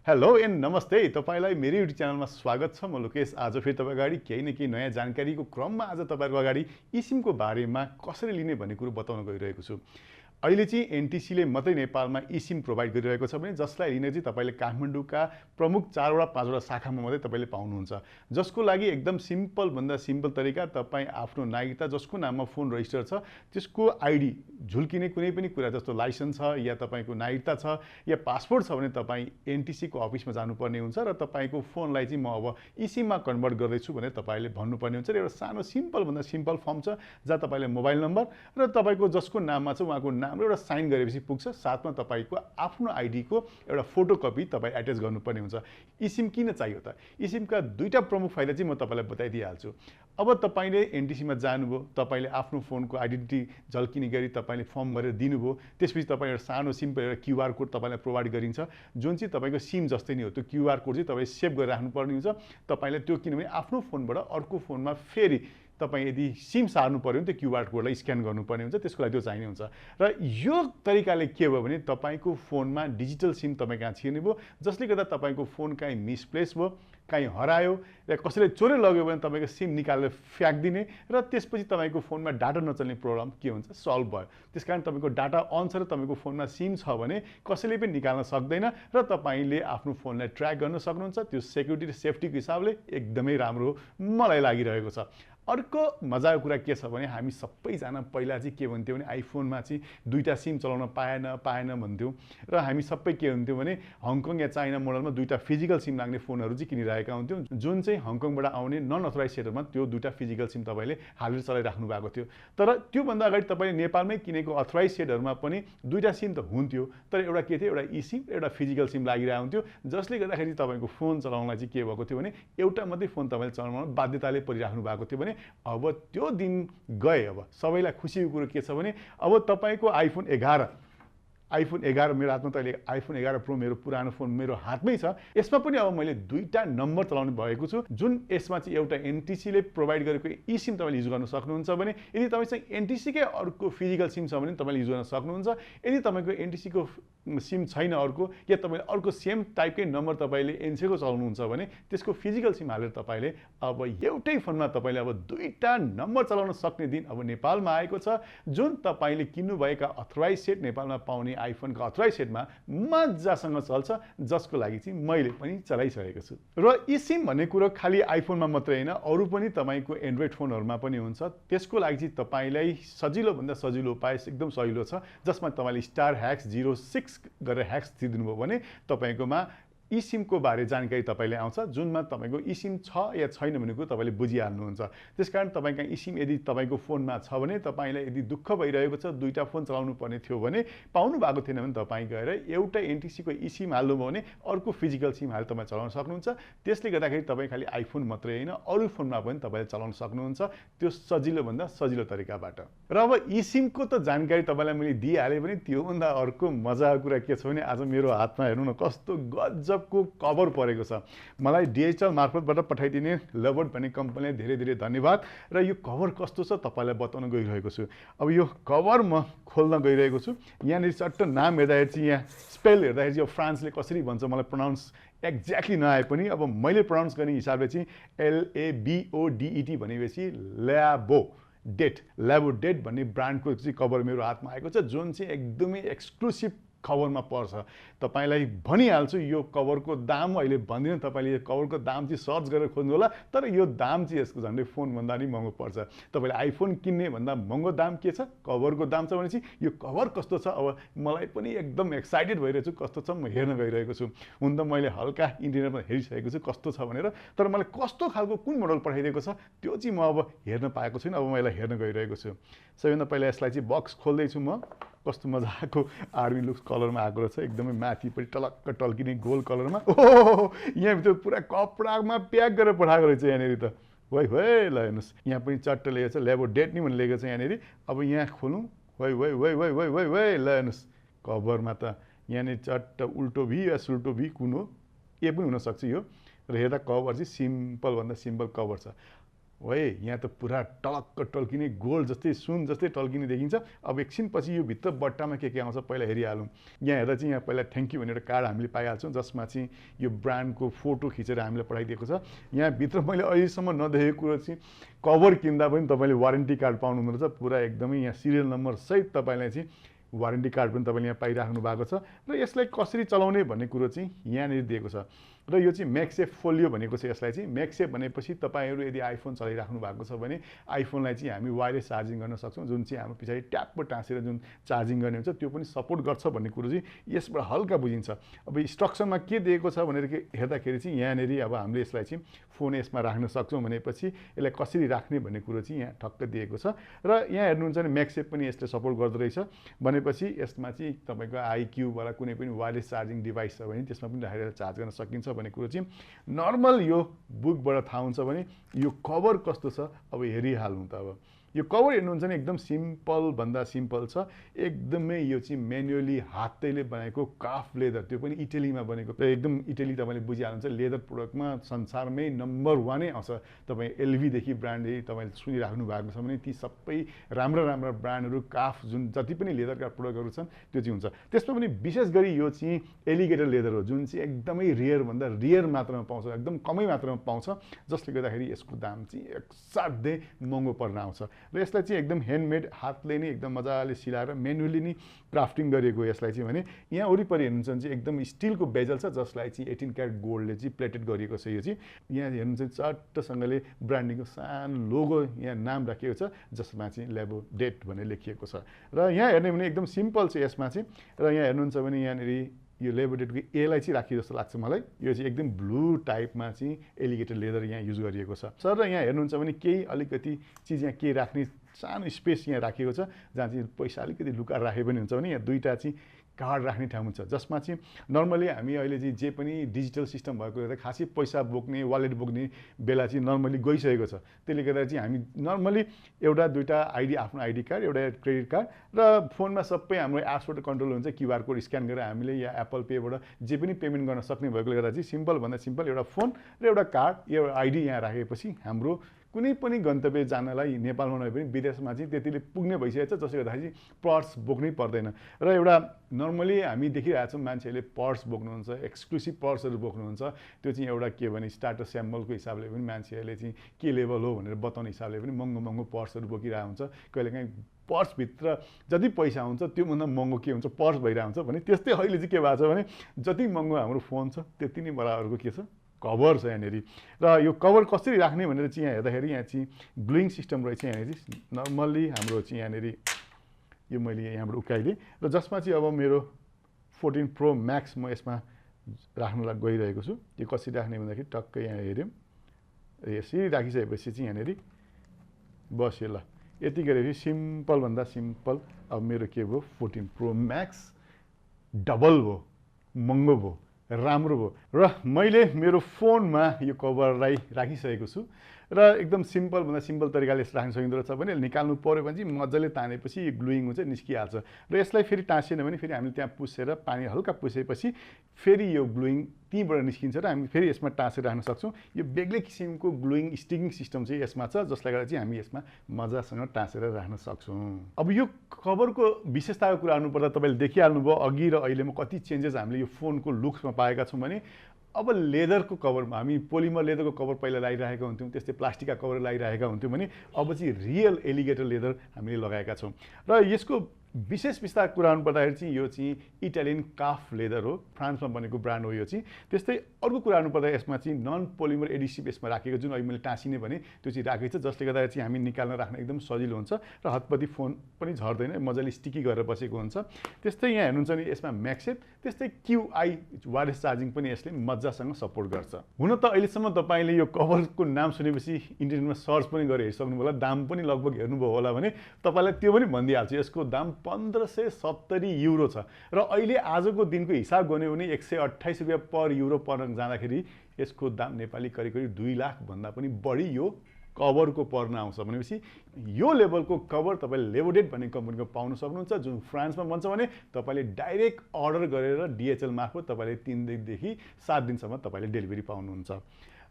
Hello and नमस्ते तपाईलाई मेरो युट्युब च्यानलमा स्वागत छ। म लोकेश आज फेरि तपाईको अगाडि केही न केही नयाँ जानकारीको क्रममा आज तपाईहरुको अगाडि eSIM को बारेमा कसरी लिने भन्ने कुरा बताउन गइरहेको छु। अहिले चाहिँ एनटीसीले मात्रै नेपालमा eSIM प्रोवाइड गरिरहेको छ भने जसलाई लिन चाहिँ तपाईले काठमाडौँका प्रमुख 4 वटा 5 वटा शाखामा मात्रै तपाईले पाउनुहुन्छ। जसको लागि एकदम सिम्पल भन्दा सिम्पल तरिका तपाई आफ्नो नागरिकता जसको नाममा फोन रजिस्टर छ त्यसको आईडी झुल्किने कुनै पनि कुरा जस्तो लाइसेन्स छ या तपाईको नागरिकता छ या पासपोर्ट छ भने तपाई एनटीसी को अफिसमा जानुपर्ने हुन्छ र तपाईको फोनलाई चाहिँ म अब eSIM मा कन्भर्ट गर्दैछु भनेर तपाईले भन्नुपर्ने हुन्छ र एउटा सानो सिम्पल भन्दा सिम्पल फर्म छ जहाँ तपाईले मोबाइल नम्बर र तपाईको जसको नाममा छ उहाँको नाम एउटा साइन गरेपछि पुग्छ। साथमा तपाईको आफ्नो आईडी को एउटा फोटोकपी तपाई अट्याच गर्नुपर्ने हुन्छ। eSIM किन चाहियो त? eSIM का दुईटा प्रमुख फाइदा चाहिँ म तपाईलाई बताइदिइहाल्छु। अब तपाईले एनटीसी मा जानुभयो, तपाईले आफ्नो फोनको आइडेन्टिटी झल्किने गरी तपाईले फर्म भरेर दिनुभयो, त्यसपछि तपाई एउटा सानो सिम्पल एउटा क्यूआर कोड तपाईलाई प्रोवाइड गरिन्छ जुन चाहिँ तपाईको सिम जस्तै नै हो। त्यो क्यूआर कोड चाहिँ तपाईले सेभ गरेर राख्नुपर्ने हुन्छ। तपाईले त्यो किनभने आफ्नो फोनबाट अर्को फोनमा फेरि तपाई यदि सिम सार्नु पर्यो भने त्यो क्यूआर कोडलाई स्क्यान गर्नुपर्ने हुन्छ, त्यसको लागि त्यो चाहिने हुन्छ। र यो तरिकाले के भयो भने तपाईको फोनमा डिजिटल सिम तपाई कहाँ छिर्ने भयो, जसले गर्दा तपाईको फोन कहीँ मिसप्लेस भयो, कहीँ हरायो या कसैले चोरेर लग्यो भने तपाईको सिम निकालेर फ्याक्दिने र त्यसपछि तपाईको फोनमा डाटा नचल्ने प्रब्लम के हुन्छ सल्भ भयो। त्यसकारण तपाईको डाटा अन छ र तपाईको फोनमा सिम छ भने कसैले पनि निकाल्न सक्दैन र तपाईले आफ्नो फोनलाई ट्र्याक गर्न सक्नुहुन्छ। त्यो सेक्युरिटी र सेफ्टीको हिसाबले एकदमै राम्रो मलाई लागिरहेको छ। अर्को मजाको कुरा के छ भने हामी सबैजना पहिला चाहिँ के भन्थ्यौँ भने आइफोनमा चाहिँ दुईटा सिम चलाउन पाएन भन्थ्यौँ र हामी सबै के हुन्थ्यो भने हङकङ या चाइना मोडलमा दुईटा फिजिकल सिम लाग्ने फोनहरू चाहिँ किनिरहेका हुन्थ्यौँ जुन चाहिँ हङकङबाट आउने नन अथोराइज सेटरमा त्यो दुईटा फिजिकल सिम तपाईले हालेर चलाइराख्नु भएको थियो। तर त्योभन्दा अगाडि तपाईले नेपालमै किनेको अथोराइज सेटहरूमा पनि दुईटा सिम त हुन्थ्यो, तर एउटा के थियो, एउटा eSIM एउटा फिजिकल सिम लागिरहेको हुन्थ्यो, जसले गर्दाखेरि तपाईको फोन चलाउनलाई चाहिँ के भएको थियो भने एउटा मात्रै फोन तपाईले चलाउन बाध्यताले परिराख्नु भएको थियो भने अब त्यो दिन गए। अब सबैलाई खुसीको कुरो के छ भने अब तपाईको आइफोन 11 मेरो हातमा त अहिले आइफोन 11 प्रो मेरो पुरानो फोन मेरो हातमै छ। यसमा पनि अब मैले दुईटा नम्बर चलाउनु भएको छु जुन यसमा चाहिँ एउटा एनटीसीले प्रोवाइड गरेको eSIM तपाईले युज गर्न सक्नुहुन्छ भने यदि तपाईसँग एनटीसी कै अर्को फिजिकल सिम छ भने तपाईले युज गर्न सक्नुहुन्छ। यदि तपाईको एनटीसी को सिम छैन अर्को या तपाईले अर्को सेम टाइपकै नम्बर तपाईले एनसीको चलाउनुहुन्छ भने त्यसको फिजिकल सिम हालेर तपाईले अब एउटै फोनमा तपाईले अब दुईटा नम्बर चलाउन सक्ने दिन अब नेपालमा आएको छ। जुन तपाईले किन्नुभएका अथोराइज सेट नेपालमा पाउने आइफोन का अथोराइज सेटमा मजासँग चल्छ, जसको लागि चाहिँ मैले पनि चलाइसकेको छु। र eSIM भन्ने कुरो खाली आइफोनमा मात्रै हैन, अरु पनि तपाईको एन्ड्रोइड फोनहरुमा पनि हुन्छ। त्यसको लागि चाहिँ तपाईलाई सजिलो भन्दा सजिलो उपाय एकदम सजिलो छ, जसमा तपाईले *#06 गरेर ह्याक्स दिनुभयो भने तपाईकोमा eSIM को बारे जानकारी तपाईले आउँछ, जुनमा तपाईको eSIM छ या छैन भन्ने कुरा तपाईले बुझिहाल्नुहुन्छ। त्यसकारण तपाईका eSIM यदि तपाईको फोनमा छ भने तपाईलाई यदि दुःख भइरहेको छ दुईटा फोन चलाउनु पर्ने थियो भने पाउनु भएको थिएन भने तपाई गएर एउटा एनटीसी को eSIM हाल्नुभयो भने अर्को फिजिकल सिम हालेर तपाई चलाउन सक्नुहुन्छ। त्यसले गर्दाखेरि तपाई खाली आइफोन मात्रै हैन अरु फोनमा पनि तपाईले चलाउन सक्नुहुन्छ, त्यो सजिलो भन्दा सजिलो तरिकाबाट। र अब eSIM को त जानकारी तपाईलाई मैले दिइहाले पनि त्यो भन्दा अर्को मजाको कुरा के छ भने आज मेरो हातमा हेर्नु न कस्तो गजब को कभर परेको छ। मलाई डिजिटल मार्फतबाट पठाइदिने लबोट भन्ने कम्पनीलाई धेरै धेरै धन्यवाद। र यो कभर कस्तो छ तपाईलाई बताउन गइरहेको छु। अब यो कभर म खोल्न गइरहेको छु। यहाँनिर चट्ट नाम हेर्दाखेरि चाहिँ यहाँ स्पेल हेर्दाखेरि चाहिँ फ्रान्सले कसरी भन्छ मलाई प्रोनाउन्स एक्ज्याक्टली नआए पनि अब मैले प्रोनाउन्स गर्ने हिसाबले चाहिँ LABODET भनेपछि ल्याबोडेट भन्ने ब्रान्डको चाहिँ कभर मेरो हातमा आएको छ, जुन चाहिँ एकदमै एक्सक्लुसिभ कभरमा पर्छ। तपाईलाई भनिहाल्छु यो कभरको दाम अहिले भन्दिनँ, तपाईले यो कभरको दाम चाहिँ सर्च गरेर खोज्नु होला, तर यो दाम चाहिँ यसको झन्डै फोन भन्दा नि महँगो पर्छ। तपाईले आइफोन किन्ने भन्दा महँगो दाम के छ, कभरको दाम छ भनेपछि यो कभर कस्तो छ अब मलाई पनि एकदम एक्साइटेड भइरहेछु कस्तो छ म हेर्न गइरहेको छु। हुन त मैले हल्का इन्टरनेटमा हेरिसकेको छु कस्तो छ भनेर, तर मलाई कस्तो खालको कुन मोडल पठाइदिएको छ त्यो चाहिँ म अब हेर्न पाएको छैन, अब म यसलाई हेर्न गइरहेको छु। सबैभन्दा पहिला यसलाई चाहिँ बक्स खोल्दैछु म। कस्तो मजाको आर्मी लुक्स कलरमा आएको रहेछ, एकदमै माथिपट्टि टलक्क टल्किने गोल्ड कलरमा। ओहो यहाँ भित्र पुरा कपडामा प्याक गरेर पठाएको रहेछ यहाँनिर त। वै ल हेर्नुहोस् यहाँ पनि चट्ट लेखेको छ ल्याबोडेट नि भनेर लेखेको छ यहाँनिर। अब यहाँ खोलौँ, वै ल हेर्नुहोस् कभरमा त यहाँनिर चट्ट उल्टो भी या सुल्टो भी कुन हो ए पनि हुनसक्छ यो। र हेर्दा कभर चाहिँ सिम्पल भन्दा सिम्पल कभर छ। ओए यहाँ त पुरा टलक्क टल्किने गोल्ड जस्तै सुन जस्तै टल्किने देखिन्छ। अब एकछिनपछि यो भित्र बट्टामा के आउँछ पहिला हेरिहालौँ। यहाँ हेर्दा चाहिँ यहाँ पहिला थ्याङ्क यू भनेर कार्ड हामीले पाइहाल्छौँ, जसमा चाहिँ यो ब्रान्डको फोटो खिचेर हामीलाई पठाइदिएको छ। यहाँ भित्र मैले अहिलेसम्म नदेखेको कुरो चाहिँ कभर किन्दा पनि तपाईँले वारेन्टी कार्ड पाउनु हुँदो रहेछ। पुरा एकदमै यहाँ सिरियल नम्बर सहित तपाईँलाई चाहिँ वारेन्टी कार्ड पनि तपाईँले यहाँ पाइराख्नु भएको छ। र यसलाई कसरी चलाउने भन्ने कुरो चाहिँ यहाँनिर दिएको छ। र यो चाहिँ म्याक्सेफ फोलियो भनेको छ। यसलाई चाहिँ म्याक्सेफ भनेपछि तपाईँहरू यदि आइफोन चलाइराख्नु भएको छ भने आइफोनलाई चाहिँ हामी वायरलेस चार्जिङ गर्न सक्छौँ, जुन चाहिँ हाम्रो पछाडि ट्यापको टाँसेर जुन चार्जिङ गर्ने हुन्छ त्यो पनि सपोर्ट गर्छ भन्ने कुरो चाहिँ यसबाट हल्का बुझिन्छ। अब इन्स्ट्रक्सनमा के दिएको छ भनेर हेर्दाखेरि चाहिँ यहाँनिर अब हामीले यसलाई चाहिँ फोन यसमा राख्न सक्छौँ भनेपछि यसलाई कसरी राख्ने भन्ने कुरो चाहिँ यहाँ ठक्क दिएको छ। र यहाँ हेर्नुहुन्छ भने म्याक्सेफ पनि यसले सपोर्ट गर्दो रहेछ भनेपछि यसमा चाहिँ तपाईँको आइक्यूवाला कुनै पनि वायरलेस चार्जिङ डिभाइस छ भने त्यसमा पनि राखेर चार्ज गर्न सकिन्छ भन्ने कुरो चाहिँ नर्मल यो बुकबाट थाहा हुन्छ। भने यो कभर कस्तो छ अब हेरिहाल्नु त। अब यो कभर हेर्नुहुन्छ भने एकदम सिम्पल भन्दा सिम्पल छ। एकदमै यो चाहिँ म्यानुअली हातैले बनाएको काफ लेदर, त्यो पनि इटलीमा बनेको। र एकदम इटली तपाईँले बुझिहाल्नुहुन्छ लेदर प्रोडक्टमा संसारमै नम्बर 1 आउँछ। तपाईँ एलभीदेखि ब्रान्डले तपाईँले सुनिराख्नु भएको छ भने ती सबै राम्रा राम्रा ब्रान्डहरू काफ जुन जति पनि लेदरका प्रोडक्टहरू छन् त्यो चाहिँ हुन्छ। त्यसमा पनि विशेष गरी यो चाहिँ एलिगेटर लेदर हो, जुन चाहिँ एकदमै रेयर भन्दा रेयर मात्रामा पाउँछ, एकदम कमै मात्रामा पाउँछ, जसले गर्दाखेरि यसको दाम चाहिँ असाध्यै महँगो पर्न आउँछ। र यसलाई चाहिँ एकदम ह्यान्डमेड हातले नै एकदम मजाले सिलाएर म्यानुअली नै क्राफ्टिङ गरिएको यसलाई चाहिँ। भने यहाँ वरिपरि हेर्नुहुन्छ भने चाहिँ एकदम स्टिलको बेजल छ, जसलाई चाहिँ 18 क्यारेट गोल्डले चाहिँ प्लेटेड गरिएको छ। यो चाहिँ यहाँ हेर्नुहुन्छ चट्टसँगले ब्रान्डिङको सानो लोगो यहाँ नाम राखिएको छ, जसमा चाहिँ ल्याबोडेट भनेर लेखिएको छ। र यहाँ हेर्ने भने एकदम सिम्पल छ यसमा चाहिँ। र यहाँ हेर्नुहुन्छ भने यहाँनिर यो लेबोडेटको एलाई चाहिँ राखियो जस्तो लाग्छ मलाई। यो चाहिँ एकदम ब्लू टाइपमा चाहिँ एलिगेटर लेदर यहाँ युज गरिएको छ। सर र यहाँ हेर्नुहुन्छ भने केही अलिकति चिज यहाँ केही राख्ने सानो स्पेस यहाँ राखिएको छ, जहाँ चाहिँ पैसा अलिकति लुकाएर राखे पनि हुन्छ। भने यहाँ दुईवटा चाहिँ कार्ड राख्ने ठाउँ हुन्छ, जसमा चाहिँ नर्मली हामी अहिले चाहिँ जे पनि डिजिटल सिस्टम भएको हुँदा खासै पैसा बोक्ने वालेट बोक्ने बेला चाहिँ नर्मली गइसकेको छ। त्यसले गर्दा चाहिँ हामी नर्मली एउटा दुईवटा आइडी, आफ्नो आइडी कार्ड, एउटा क्रेडिट कार्ड र फोनमा सबै हाम्रो एप्सबाट कन्ट्रोल हुन्छ। क्युआर कोड स्क्यान गरेर हामीले या एप्पल पेबाट जे पनि पेमेन्ट गर्न सक्ने भएकोले गर्दा चाहिँ सिम्पलभन्दा सिम्पल एउटा फोन र एउटा कार्ड, एउटा आइडी यहाँ राखेपछि हाम्रो कुनै पनि गन्तव्य जानलाई नेपालमा नभए पनि विदेशमा चाहिँ त्यतिले पुग्ने भइसकेको छ, जसले गर्दाखेरि चाहिँ पर्स बोक्नै पर्दैन। र एउटा नर्मली हामी देखिरहेको छौँ मान्छेहरूले पर्स बोक्नुहुन्छ, एक्सक्लुसिभ पर्सहरू बोक्नुहुन्छ। त्यो चाहिँ एउटा के भने स्टार्टर स्याम्पलको हिसाबले पनि मान्छेहरूले चाहिँ के लेभल हो भनेर बताउने हिसाबले पनि महँगो महँगो पर्सहरू बोकिरहेको हुन्छ। कहिलेकाहीँ पर्सभित्र जति पैसा हुन्छ त्योभन्दा महँगो के हुन्छ पर्स भइरहेको हुन्छ। भने त्यस्तै अहिले चाहिँ के भएको छ भने जति महँगो हाम्रो फोन छ त्यति नै बराबरको के छ कभर छ यहाँनिर। र यो कभर कसरी राख्ने भनेर चाहिँ यहाँ हेर्दाखेरि यहाँ चाहिँ ग्लुइङ सिस्टम रहेछ। यहाँनिर नर्मल्ली हाम्रो चाहिँ यहाँनिर यो मैले यहाँबाट उकाइदिएँ र जसमा चाहिँ अब मेरो 14 प्रो म्याक्स म यसमा राख्न गइरहेको छु। यो कसरी राख्ने भन्दाखेरि टक्कै यहाँ हेऱ्यौँ, यसरी राखिसकेपछि चाहिँ यहाँनिर बस्यो। ल यति गरेपछि सिम्पलभन्दा सिम्पल अब मेरो के भयो 14 प्रो म्याक्स डबल भयो, महँगो भयो, राम्रो भयो। र मैले मेरो फोनमा यो कभरलाई राखिसकेको छु र एकदम सिम्पलभन्दा सिम्पल तरिकाले राख्न सकिँदो रहेछ। भने निकाल्नु पऱ्यो भने चाहिँ मजाले तानेपछि यो ग्लुइङ हुन्छ, निस्किहाल्छ। र यसलाई फेरि टाँसिएन भने फेरि हामीले त्यहाँ पुसेर पानी हल्का पुसेपछि फेरि यो ग्लुइङ त्यहीँबाट निस्किन्छ र हामी फेरि यसमा टाँसेर राख्न सक्छौँ। यो बेग्लै किसिमको ग्लुइङ स्टिकिङ सिस्टम चाहिँ यसमा छ, जसले गर्दा चाहिँ हामी यसमा मजासँग टाँसेर राख्न सक्छौँ। अब यो कभरको विशेषताको कुरा गर्नुपर्दा तपाईँले देखिहाल्नुभयो अघि र अहिलेमा कति चेन्जेस हामीले यो फोनको लुक्समा पाएका छौँ। भने अब लेदरको कभरमा हामी पोलिमर लेदरको कभर पहिला लगाइरहेका हुन्थ्यौँ, त्यस्तै प्लास्टिकका कभर लगाइरहेका हुन्थ्यौँ। भने अब चाहिँ रियल एलिगेटर लेदर हामीले लगाएका छौँ। र यसको विशेष विस्तार कुरा गर्नुपर्दाखेरि चाहिँ यो चाहिँ इटालियन काफ लेदर हो, फ्रान्समा बनेको ब्रान्ड हो यो चाहिँ। त्यस्तै अर्को कुरा गर्नुपर्दा यसमा चाहिँ नन पोलिमर एडिसिभ यसमा राखेको, जुन अहिले मैले टाँसिने भने त्यो चाहिँ राखेको छ, जसले गर्दा चाहिँ हामी निकाल्न राख्न एकदम सजिलो हुन्छ र हतपति फोन पनि झर्दैन, मजाले स्टिकी गरेर बसेको हुन्छ। त्यस्तै यहाँ हेर्नुहुन्छ भने यसमा म्याक्सेफ, त्यस्तै क्युआई वायरलेस चार्जिङ पनि यसले मजासँग सपोर्ट गर्छ। हुन त अहिलेसम्म तपाईँले यो कभरको नाम सुनेपछि इन्टरनेटमा सर्च पनि गरेर हेरिसक्नुभयो होला, दाम पनि लगभग हेर्नुभयो होला। भने तपाईँलाई त्यो पनि भनिदिइहाल्छु, यसको दाम 1570 युरो छ। र अहिले आजको दिनको हिसाब गर्ने भने 128 रुपियाँ पर युरो पर्न जाँदाखेरि यसको दाम नेपाली करिब करिब 2 लाख भन्दा पनि बढी यो कभरको पर्न आउँछ। भनेपछि यो लेभलको कभर तपाईँले लेबोडेट भन्ने कम्पनीको पाउन सक्नुहुन्छ, जुन फ्रान्समा बन्छ। भने तपाईँले डाइरेक्ट अर्डर गरेर डिएचएल मार्फत तपाईँले 3 दिनदेखि 7 दिनसम्म तपाईँले डेलिभरी पाउनुहुन्छ।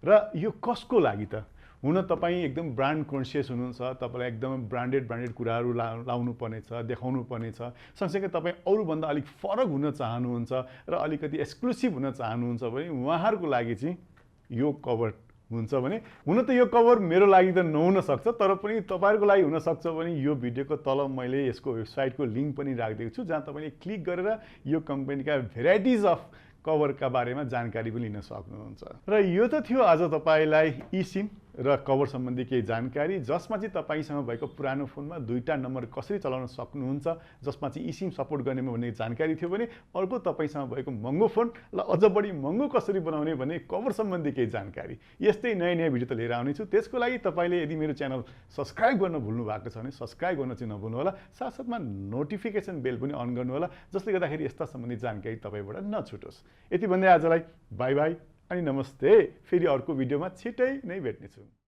र यो कसको लागि त हुन तपाईँ एकदम ब्रान्ड कन्सियस हुनुहुन्छ, तपाईँलाई एकदमै ब्रान्डेड कुराहरू लाउनु पर्नेछ, देखाउनु पर्नेछ। सँगसँगै तपाईँ अरूभन्दा अलिक फरक हुन चाहनुहुन्छ र अलिकति एक्सक्लुसिभ हुन चाहनुहुन्छ भने उहाँहरूको लागि चाहिँ यो कभर हुन्छ भने, हुन त यो कभर मेरो लागि त नहुन सक्छ, तर पनि तपाईँहरूको लागि हुनसक्छ भने यो भिडियोको तल मैले यसको वेबसाइटको लिङ्क पनि राखिदिएको छु, जहाँ तपाईँले क्लिक गरेर यो कम्पनीका भेराइटिज अफ कभरका बारेमा जानकारी पनि लिन सक्नुहुन्छ। र यो त थियो आज तपाईँलाई eSIM र कभर सम्बन्धी केही जानकारी, जसमा चाहिँ तपाईँसँग भएको पुरानो फोनमा 2टा नम्बर कसरी चलाउन सक्नुहुन्छ, जसमा चाहिँ eSIM सपोर्ट गर्नेमा भन्ने जानकारी थियो भने अर्को तपाईँसँग भएको महँगो फोन ल अझ बढी महँगो कसरी बनाउने भन्ने कभर सम्बन्धी केही जानकारी। यस्तै नयाँ भिडियो त लिएर आउनेछु। त्यसको लागि तपाईँले यदि मेरो च्यानल सब्सक्राइब गर्न भुल्नु भएको छ भने सब्सक्राइब गर्न चाहिँ नभुल्नु होला, साथसाथमा नोटिफिकेसन बेल पनि अन गर्नु होला, जसले गर्दाखेरि यस्ता सम्बन्धी जानकारी तपाईँबाट नछुटोस्। यति भन्दै आजलाई बाई बाई अनि नमस्ते। फेरि अर्को भिडियोमा छिटै नै भेट्नेछु।